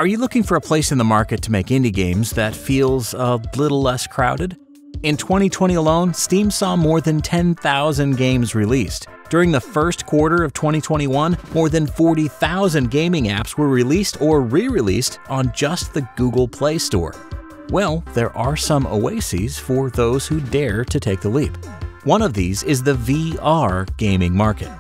Are you looking for a place in the market to make indie games that feels a little less crowded? In 2020 alone, Steam saw more than 10,000 games released. During the first quarter of 2021, more than 40,000 gaming apps were released or re-released on just the Google Play Store. Well, there are some oases for those who dare to take the leap. One of these is the VR gaming market.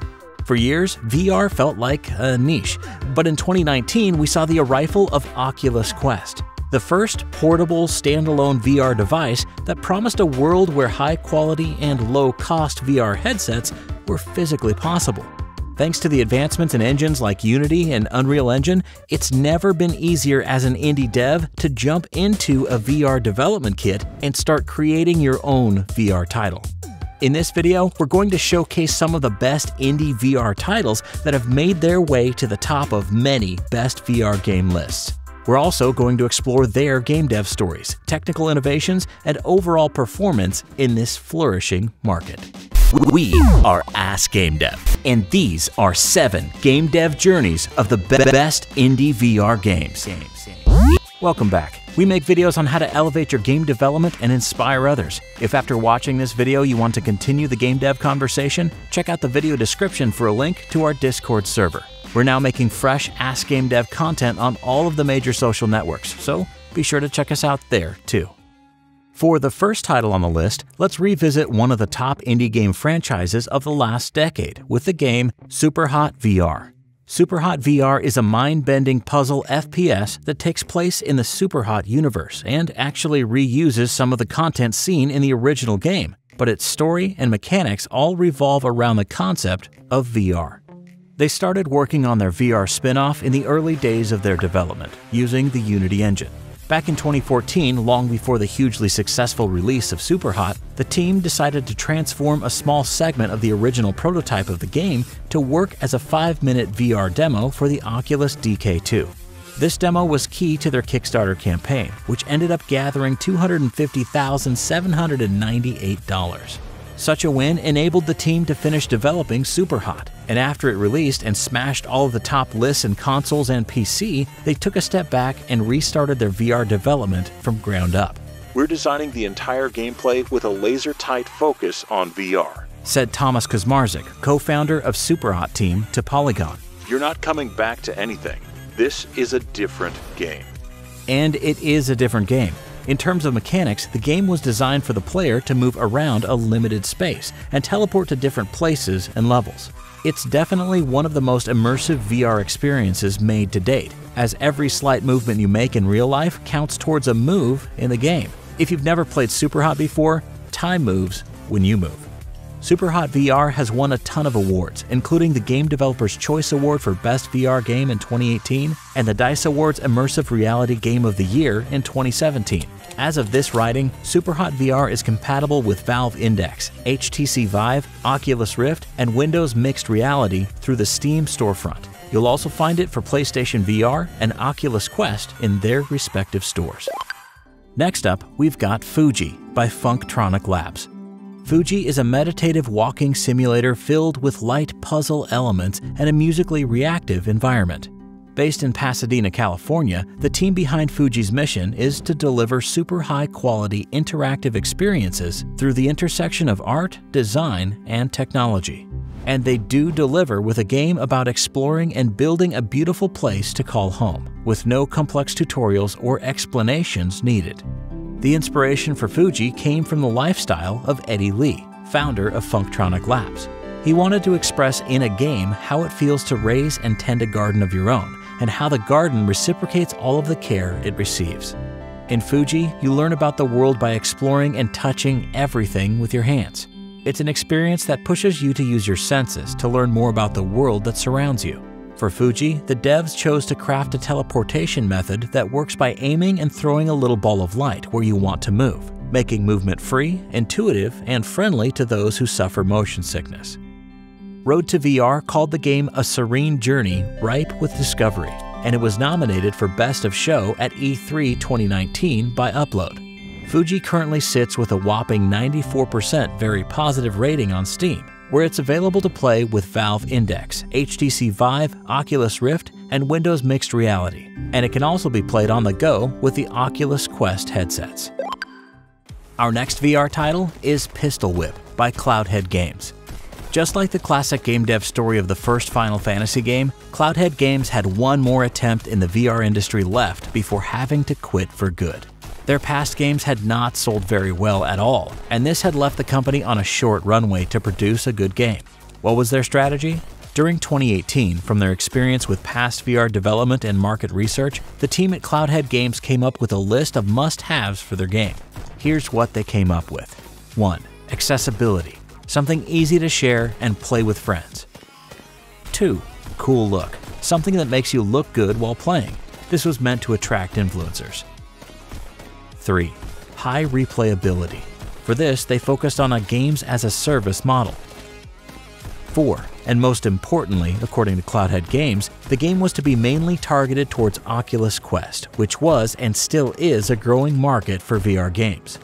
For years, VR felt like a niche, but in 2019 we saw the arrival of Oculus Quest, the first portable standalone VR device that promised a world where high-quality and low-cost VR headsets were physically possible. Thanks to the advancements in engines like Unity and Unreal Engine, it's never been easier as an indie dev to jump into a VR development kit and start creating your own VR title. In this video, we're going to showcase some of the best indie VR titles that have made their way to the top of many best VR game lists. We're also going to explore their game dev stories, technical innovations, and overall performance in this flourishing market. We are Ask Gamedev, and these are 7 game dev journeys of the best indie VR games. Welcome back. We make videos on how to elevate your game development and inspire others. If after watching this video you want to continue the game dev conversation, check out the video description for a link to our Discord server. We're now making fresh Ask Gamedev content on all of the major social networks, so be sure to check us out there too. For the first title on the list, let's revisit one of the top indie game franchises of the last decade with the game Superhot VR. Superhot VR is a mind-bending puzzle FPS that takes place in the Superhot universe and actually reuses some of the content seen in the original game, but its story and mechanics all revolve around the concept of VR. They started working on their VR spin-off in the early days of their development, using the Unity engine. Back in 2014, long before the hugely successful release of Superhot, the team decided to transform a small segment of the original prototype of the game to work as a 5-minute VR demo for the Oculus DK2. This demo was key to their Kickstarter campaign, which ended up gathering $250,798. Such a win enabled the team to finish developing Superhot, and after it released and smashed all of the top lists in consoles and PC, they took a step back and restarted their VR development from ground up. We're designing the entire gameplay with a laser-tight focus on VR, said Thomas Kazmarzik, co-founder of Superhot team, to Polygon. You're not coming back to anything. This is a different game. And it is a different game. In terms of mechanics, the game was designed for the player to move around a limited space and teleport to different places and levels. It's definitely one of the most immersive VR experiences made to date, as every slight movement you make in real life counts towards a move in the game. If you've never played Superhot before, time moves when you move. Superhot VR has won a ton of awards, including the Game Developer's Choice Award for Best VR Game in 2018 and the DICE Awards Immersive Reality Game of the Year in 2017. As of this writing, Superhot VR is compatible with Valve Index, HTC Vive, Oculus Rift, and Windows Mixed Reality through the Steam storefront. You'll also find it for PlayStation VR and Oculus Quest in their respective stores. Next up, we've got Fuji by Funktronic Labs. Fuji is a meditative walking simulator filled with light puzzle elements and a musically reactive environment. Based in Pasadena, California, the team behind Fuji's mission is to deliver super high-quality interactive experiences through the intersection of art, design, and technology. And they do deliver with a game about exploring and building a beautiful place to call home, with no complex tutorials or explanations needed. The inspiration for Fuji came from the lifestyle of Eddie Lee, founder of Funktronic Labs. He wanted to express in a game how it feels to raise and tend a garden of your own, and how the garden reciprocates all of the care it receives. In Fuji, you learn about the world by exploring and touching everything with your hands. It's an experience that pushes you to use your senses to learn more about the world that surrounds you. For Fuji, the devs chose to craft a teleportation method that works by aiming and throwing a little ball of light where you want to move, making movement free, intuitive, and friendly to those who suffer motion sickness. Road to VR called the game a serene journey ripe with discovery, and it was nominated for Best of Show at E3 2019 by Upload. Fuji currently sits with a whopping 94% very positive rating on Steam, where it's available to play with Valve Index, HTC Vive, Oculus Rift, and Windows Mixed Reality, and it can also be played on the go with the Oculus Quest headsets. Our next VR title is Pistol Whip by Cloudhead Games. Just like the classic game dev story of the first Final Fantasy game, Cloudhead Games had one more attempt in the VR industry left before having to quit for good. Their past games had not sold very well at all, and this had left the company on a short runway to produce a good game. What was their strategy? During 2018, from their experience with past VR development and market research, the team at Cloudhead Games came up with a list of must-haves for their game. Here's what they came up with. 1. Accessibility. Something easy to share and play with friends. 2. Cool look. Something that makes you look good while playing. This was meant to attract influencers. 3. High replayability. For this, they focused on a games-as-a-service model. 4. And most importantly, according to Cloudhead Games, the game was to be mainly targeted towards Oculus Quest, which was and still is a growing market for VR games.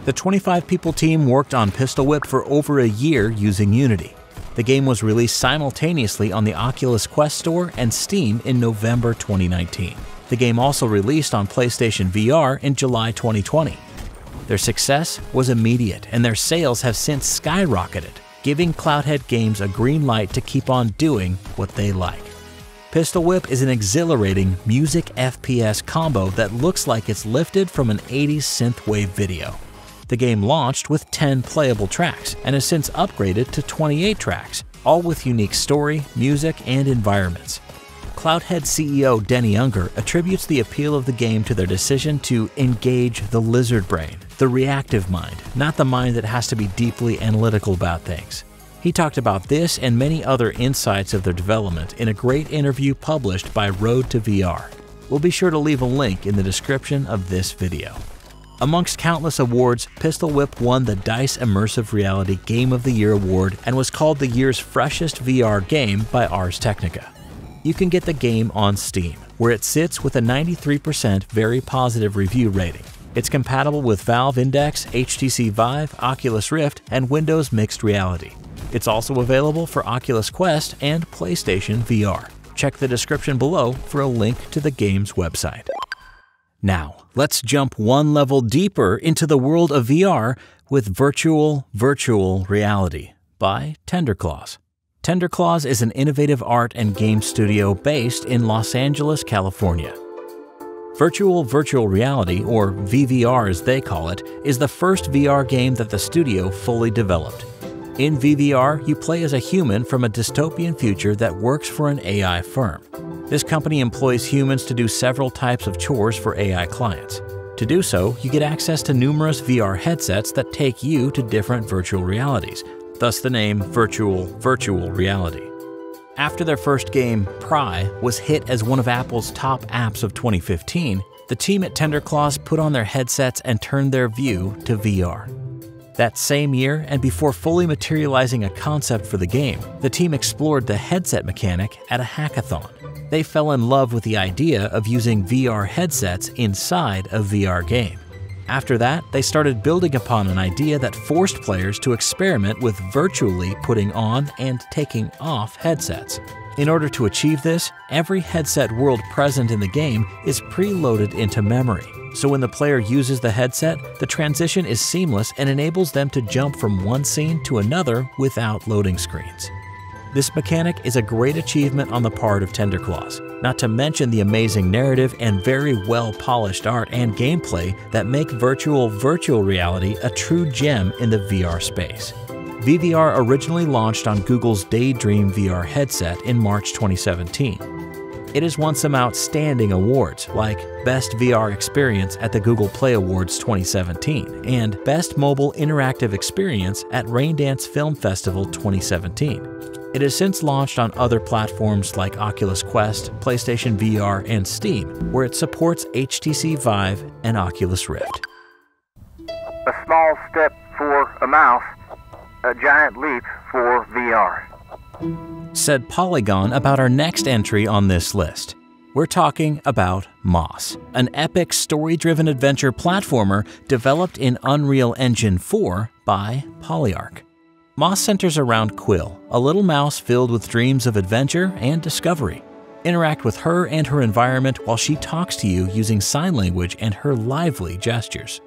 The 25-people team worked on Pistol Whip for over a year using Unity. The game was released simultaneously on the Oculus Quest Store and Steam in November 2019. The game also released on PlayStation VR in July 2020. Their success was immediate, and their sales have since skyrocketed, giving Cloudhead Games a green light to keep on doing what they like. Pistol Whip is an exhilarating music FPS combo that looks like it's lifted from an 80s synthwave video. The game launched with 10 playable tracks and has since upgraded to 28 tracks, all with unique story, music, and environments. Cloudhead CEO Denny Unger attributes the appeal of the game to their decision to engage the lizard brain, the reactive mind, not the mind that has to be deeply analytical about things. He talked about this and many other insights of their development in a great interview published by Road to VR. We'll be sure to leave a link in the description of this video. Amongst countless awards, Pistol Whip won the DICE Immersive Reality Game of the Year award and was called the year's freshest VR game by Ars Technica. You can get the game on Steam, where it sits with a 93% very positive review rating. It's compatible with Valve Index, HTC Vive, Oculus Rift, and Windows Mixed Reality. It's also available for Oculus Quest and PlayStation VR. Check the description below for a link to the game's website. Now, let's jump one level deeper into the world of VR with virtual reality by Tenderclaws. Tenderclaws is an innovative art and game studio based in Los Angeles, California. Virtual reality, or VVR as they call it, is the first VR game that the studio fully developed. In VVR, you play as a human from a dystopian future that works for an AI firm. This company employs humans to do several types of chores for AI clients. To do so, you get access to numerous VR headsets that take you to different virtual realities, thus the name virtual reality. After their first game, Pry, was hit as one of Apple's top apps of 2015, the team at Tenderclaws put on their headsets and turned their view to VR. That same year, and before fully materializing a concept for the game, the team explored the headset mechanic at a hackathon. They fell in love with the idea of using VR headsets inside a VR game. After that, they started building upon an idea that forced players to experiment with virtually putting on and taking off headsets. In order to achieve this, every headset world present in the game is preloaded into memory. So when the player uses the headset, the transition is seamless and enables them to jump from one scene to another without loading screens. This mechanic is a great achievement on the part of Tenderclaws, not to mention the amazing narrative and very well-polished art and gameplay that make virtual reality a true gem in the VR space. VVR originally launched on Google's Daydream VR headset in March 2017. It has won some outstanding awards like Best VR Experience at the Google Play Awards 2017 and Best Mobile Interactive Experience at Raindance Film Festival 2017. It has since launched on other platforms like Oculus Quest, PlayStation VR, and Steam, where it supports HTC Vive and Oculus Rift. A small step for a mouse, a giant leap for VR. Said Polygon about our next entry on this list. We're talking about Moss, an epic story-driven adventure platformer developed in Unreal Engine 4 by Polyarch. Moss centers around Quill, a little mouse filled with dreams of adventure and discovery. Interact with her and her environment while she talks to you using sign language and her lively gestures.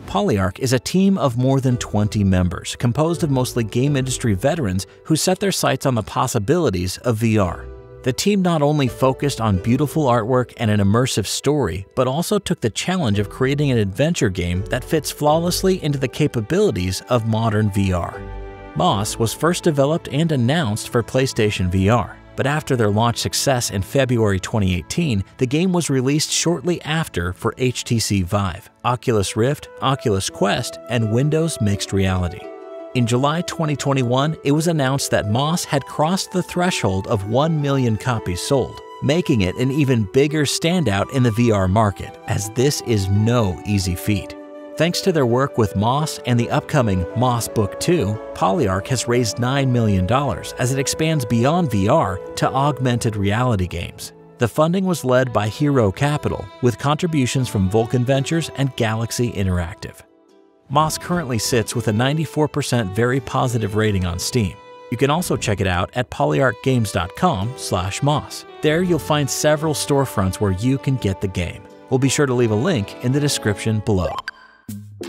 Polyarc is a team of more than 20 members, composed of mostly game industry veterans who set their sights on the possibilities of VR. The team not only focused on beautiful artwork and an immersive story, but also took the challenge of creating an adventure game that fits flawlessly into the capabilities of modern VR. Moss was first developed and announced for PlayStation VR, but after their launch success in February 2018, the game was released shortly after for HTC Vive, Oculus Rift, Oculus Quest, and Windows Mixed Reality. In July 2021, it was announced that Moss had crossed the threshold of 1 million copies sold, making it an even bigger standout in the VR market, as this is no easy feat. Thanks to their work with Moss and the upcoming Moss Book 2, Polyarc has raised $9 million as it expands beyond VR to augmented reality games. The funding was led by Hero Capital, with contributions from Vulcan Ventures and Galaxy Interactive. Moss currently sits with a 94% very positive rating on Steam. You can also check it out at polyarcgames.com/moss. There you'll find several storefronts where you can get the game. We'll be sure to leave a link in the description below.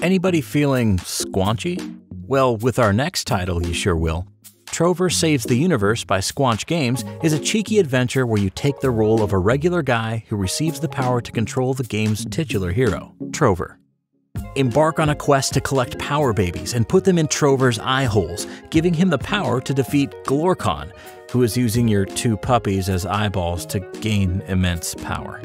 Anybody feeling squanchy? Well, with our next title, you sure will. Trover Saves the Universe by Squanch Games is a cheeky adventure where you take the role of a regular guy who receives the power to control the game's titular hero, Trover. Embark on a quest to collect power babies and put them in Trover's eye holes, giving him the power to defeat Glorcon, who is using your 2 puppies as eyeballs to gain immense power.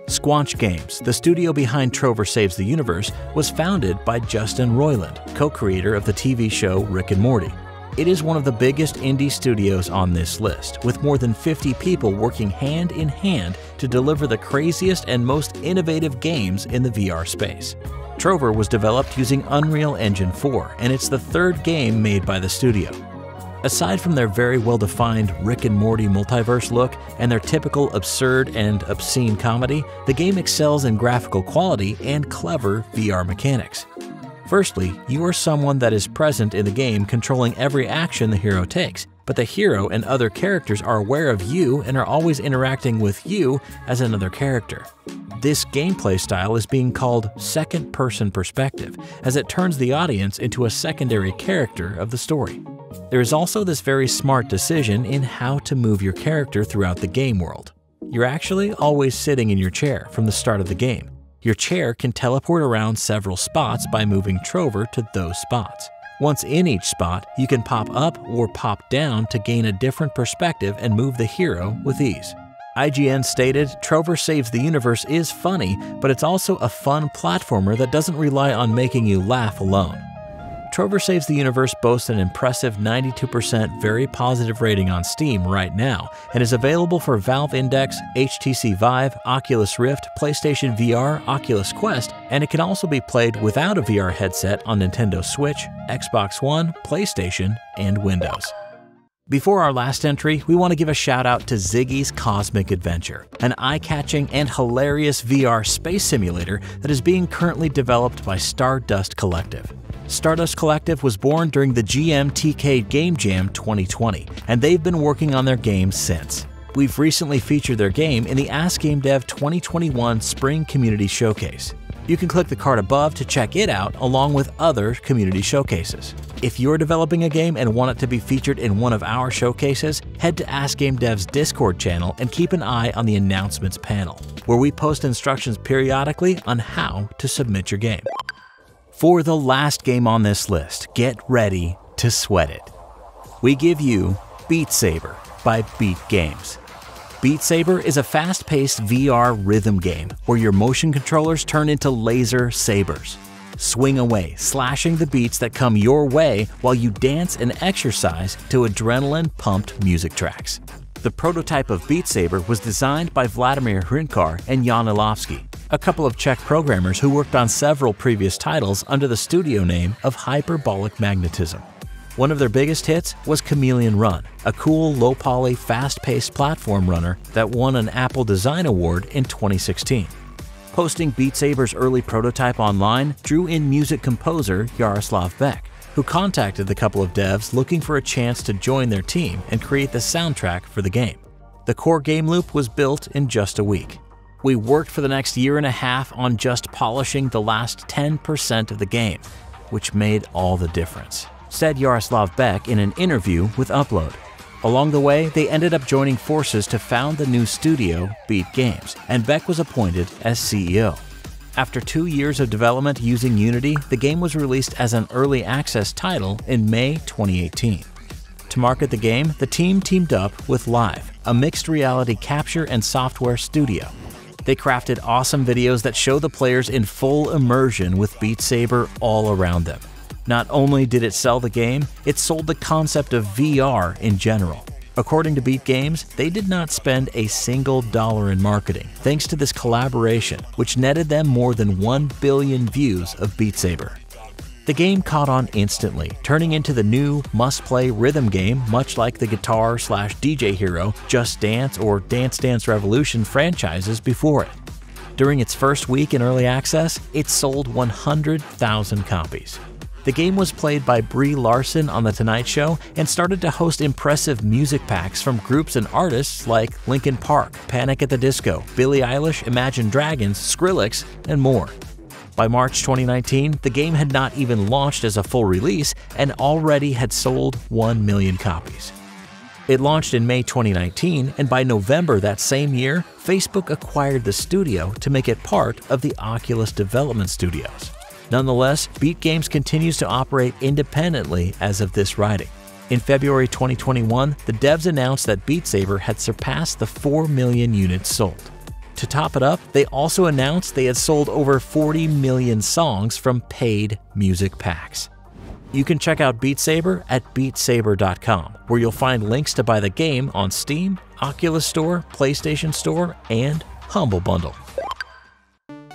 Squanch Games, the studio behind Trover Saves the Universe, was founded by Justin Roiland, co-creator of the TV show Rick and Morty. It is one of the biggest indie studios on this list, with more than 50 people working hand in hand to deliver the craziest and most innovative games in the VR space. Trover was developed using Unreal Engine 4, and it's the 3rd game made by the studio. Aside from their very well-defined Rick and Morty multiverse look and their typical absurd and obscene comedy, the game excels in graphical quality and clever VR mechanics. Firstly, you are someone that is present in the game controlling every action the hero takes, but the hero and other characters are aware of you and are always interacting with you as another character. This gameplay style is being called second-person perspective, as it turns the audience into a secondary character of the story. There is also this very smart decision in how to move your character throughout the game world. You're actually always sitting in your chair from the start of the game. Your chair can teleport around several spots by moving Trover to those spots. Once in each spot, you can pop up or pop down to gain a different perspective and move the hero with ease. IGN stated, Trover Saves the Universe is funny, but it's also a fun platformer that doesn't rely on making you laugh alone. Trover Saves the Universe boasts an impressive 92% very positive rating on Steam right now and is available for Valve Index, HTC Vive, Oculus Rift, PlayStation VR, Oculus Quest, and it can also be played without a VR headset on Nintendo Switch, Xbox One, PlayStation, and Windows. Before our last entry, we want to give a shout out to Ziggys Cosmic Adventure, an eye-catching and hilarious VR space simulator that is being currently developed by Stardust Collective. Stardust Collective was born during the GMTK Game Jam 2020, and they've been working on their game since. We've recently featured their game in the Ask Gamedev 2021 Spring Community Showcase. You can click the card above to check it out along with other community showcases. If you're developing a game and want it to be featured in one of our showcases, head to Ask Gamedev's Discord channel and keep an eye on the announcements panel, where we post instructions periodically on how to submit your game. For the last game on this list, get ready to sweat it. We give you Beat Saber by Beat Games. Beat Saber is a fast-paced VR rhythm game where your motion controllers turn into laser sabers. Swing away, slashing the beats that come your way while you dance and exercise to adrenaline-pumped music tracks. The prototype of Beat Saber was designed by Vladimir Hrinkar and Jan Ilovsky, a couple of Czech programmers who worked on several previous titles under the studio name of Hyperbolic Magnetism. One of their biggest hits was Chameleon Run, a cool, low-poly, fast-paced platform runner that won an Apple Design Award in 2016. Posting Beat Saber's early prototype online drew in music composer Yaroslav Beck, who contacted the couple of devs looking for a chance to join their team and create the soundtrack for the game. The core game loop was built in just a week. We worked for the next year and a half on just polishing the last 10% of the game, which made all the difference, said Yaroslav Beck in an interview with Upload. Along the way, they ended up joining forces to found the new studio, Beat Games, and Beck was appointed as CEO. After 2 years of development using Unity, the game was released as an early access title in May 2018. To market the game, the team teamed up with Live, a mixed reality capture and software studio. They crafted awesome videos that show the players in full immersion with Beat Saber all around them. Not only did it sell the game, it sold the concept of VR in general. According to Beat Games, they did not spend a single dollar in marketing, thanks to this collaboration, which netted them more than 1 billion views of Beat Saber. The game caught on instantly, turning into the new must-play rhythm game much like the Guitar/DJ Hero, Just Dance, or Dance Dance Revolution franchises before it. During its first week in early access, it sold 100,000 copies. The game was played by Brie Larson on The Tonight Show and started to host impressive music packs from groups and artists like Linkin Park, Panic at the Disco, Billie Eilish, Imagine Dragons, Skrillex, and more. By March 2019, the game had not even launched as a full release and already had sold 1 million copies. It launched in May 2019, and by November that same year, Facebook acquired the studio to make it part of the Oculus Development Studios. Nonetheless, Beat Games continues to operate independently as of this writing. In February 2021, the devs announced that Beat Saber had surpassed the 4 million units sold. To top it up, they also announced they had sold over 40 million songs from paid music packs. You can check out Beat Saber at beatsaber.com, where you'll find links to buy the game on Steam, Oculus Store, PlayStation Store, and Humble Bundle.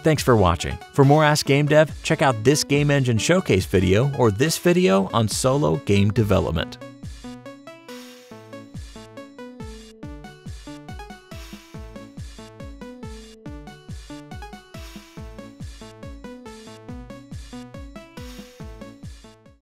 Thanks for watching. For more Ask Gamedev, check out this Game Engine Showcase video or this video on solo game development.